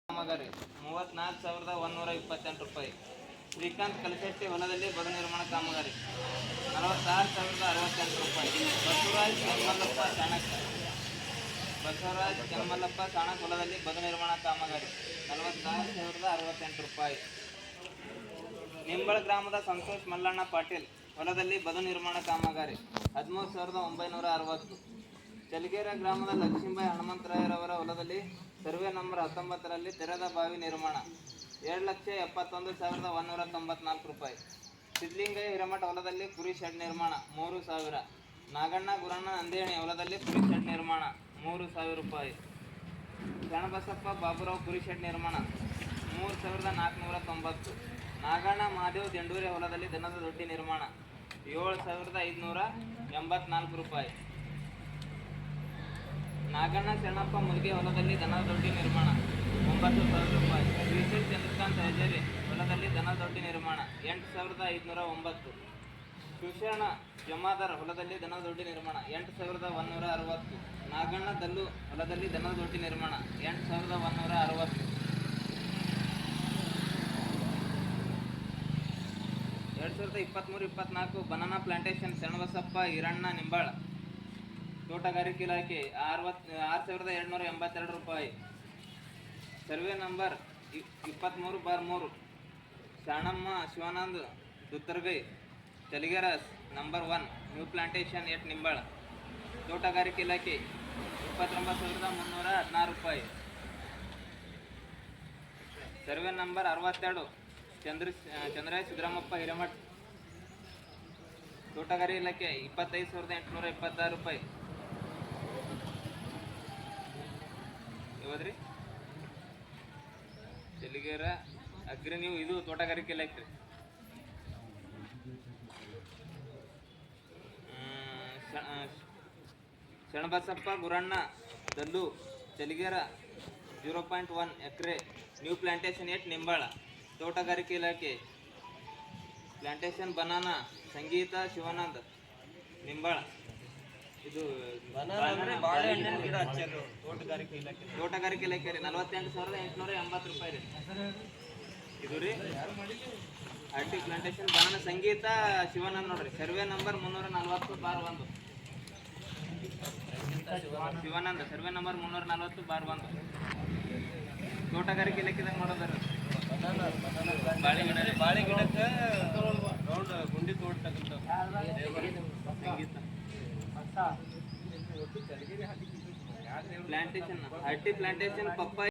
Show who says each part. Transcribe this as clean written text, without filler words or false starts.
Speaker 1: ಕಾಮಗಾರಿ 34,128 ರೂಪಾಯಿ. ಶ್ರೀಕಾಂತ್ ಕಲಶೆಟ್ಟಿ ಹೊಲದಲ್ಲಿ ಬದು ನಿರ್ಮಾಣ ಕಾಮಗಾರಿ 46,068 ರೂಪಾಯಿ. ಬಸವರಾಜ್ ಕೆಮ್ಮಲ್ಲಪ್ಪ ಸಾಣಕ್ ಹೊಲದಲ್ಲಿ ಬದು ನಿರ್ಮಾಣ ಕಾಮಗಾರಿ 46,068 ರೂಪಾಯಿ. ನಿಂಬಳ ಗ್ರಾಮದ ಸಂತೋಷ್ ಮಲ್ಲಣ್ಣ ಪಾಟೀಲ್ ಹೊಲದಲ್ಲಿ ಬದು ನಿರ್ಮಾಣ ಕಾಮಗಾರಿ 13,960. ಚಲಗೇರ ಗ್ರಾಮದ ಲಕ್ಷ್ಮೀಬಾಯಿ ಹನುಮಂತರಾಯರವರ ಹೊಲದಲ್ಲಿ ಸರ್ವೆ ನಂಬರ್ 19ರಲ್ಲಿ ತೆರೆದ ಬಾವಿ ನಿರ್ಮಾಣ 2,71,194 ರೂಪಾಯಿ. ಸಿದ್ಲಿಂಗಯ್ಯ ಹಿರೇಮಠ ಹೊಲದಲ್ಲಿ ಕುರಿ ಶೆಡ್ ನಿರ್ಮಾಣ 3,000. ನಾಗಣ್ಣ ಗುರಣ್ಣ ನಂದೇಣಿ ಹೊಲದಲ್ಲಿ ಕುರಿ ಶೆಡ್ ನಿರ್ಮಾಣ 3,000 ರೂಪಾಯಿ. ಶರಣಬಸಪ್ಪ ಬಾಬುರಾವ್ ಕುರಿ ಶೆಡ್ ನಿರ್ಮಾಣ 3,490. ನಾಗಣ್ಣ ಮಹಾದೇವ್ ದಿಂಡೂರಿ ಹೊಲದಲ್ಲಿ ದನದ ದೊಡ್ಡಿ ನಿರ್ಮಾಣ 7,584 ರೂಪಾಯಿ. ನಾಗಣ್ಣ ಶರಣಪ್ಪ ಮುಲ್ಗೆ ಹೊಲದಲ್ಲಿ ದನದ ದೊಡ್ಡಿ ನಿರ್ಮಾಣ 9,000 ರೂಪಾಯಿ. ಶ್ರೀಶೈಲ್ ಚಂದ್ರಕಾಂತ್ ಹಜೇರಿ ಹೊಲದಲ್ಲಿ ದನದ ದೊಡ್ಡಿ ನಿರ್ಮಾಣ 8,509. ಶಿವಶರಣ ಜಮಾದಾರ್ ಹೊಲದಲ್ಲಿ ದನದ ದೊಡ್ಡಿ ನಿರ್ಮಾಣ 8,160. ನಾಗಣ್ಣ ದಲ್ಲು ಹೊಲದಲ್ಲಿ ದನದ ದೊಡ್ಡಿ ನಿರ್ಮಾಣ 8,160. 2023-24 ಬನಾನಾ ಪ್ಲಾಂಟೇಶನ್ ಶರಣಬಸಪ್ಪ ಈರಣ್ಣ ನಿಂಬಾಳ ತೋಟಗಾರಿಕೆ ಇಲಾಖೆ 6,782 ರೂಪಾಯಿ. ಸರ್ವೆ ನಂಬರ್ 23/3 ಶಾಣಮ್ಮ ಶಿವಾನಂದ್ ದುತ್ತರ್ಗೈ ಚಲಿಗೆರ number 1 new plantation at Nimbal ತೋಟಗಾರಿಕೆ ಇಲಾಖೆ 29,316 ರೂಪಾಯಿ. ಸರ್ವೆ ನಂಬರ್ 62 ಚಂದ್ರಾಯ ಸಿದ್ದರಾಮಪ್ಪ ಹಿರೇಮಠ್ ತೋಟಗಾರಿಕೆ ಇಲಾಖೆ 25,826 ರೂಪಾಯಿ. ಯಾವ್ದ್ರಿ ಚಲಿಗೆರ ಅಗ್ರಿ ನೀವು ಇದು ತೋಟಗಾರಿಕೆ ಇಲಾಖೆ. ಶರಣಬಸಪ್ಪ ಗುರಣ್ಣ ದಲ್ಲು ಚಲಿಗೆರ 0.1 acre new plantation at Nimbal ತೋಟಗಾರಿಕೆ ಇಲಾಖೆ. ಪ್ಲಾಂಟೇಶನ್ ಬನಾನಾ ಸಂಗೀತ ಶಿವಾನಂದ್ ನಿಂಬಾಳ ಇದು ತೋಟಗಾರಿಕೆ ಇಲಾಖೆ ರೀ 48,880 ರೂಪಾಯಿ ರೀ. ಇದು ರೀ ಆರ್ಟಿ ಪ್ಲಾಂಟೇಶನ್ ಬನಾನಾ ಸಂಗೀತ ಶಿವಾನಂದ್ ನೋಡ್ರಿ. Survey number 340/1 Shivananda survey number 340/1 ತೋಟಗಾರಿಕೆ ಇಲಾಖೆದಾಗ ಮಾಡೋದಾರ. ಬಾಳೆ ಗಿಡಕ್ಕೆ ರೌಂಡ್ ಗುಂಡಿ ತೋಡ್ತಕ್ಕಂಥ ಸಂಗೀತ ಪ್ಲಾಂಟೇಶನ್ ಆರ್ಟಿ ಪ್ಲಾಂಟೇಶನ್ ಪಪ್ಪಾಯಿ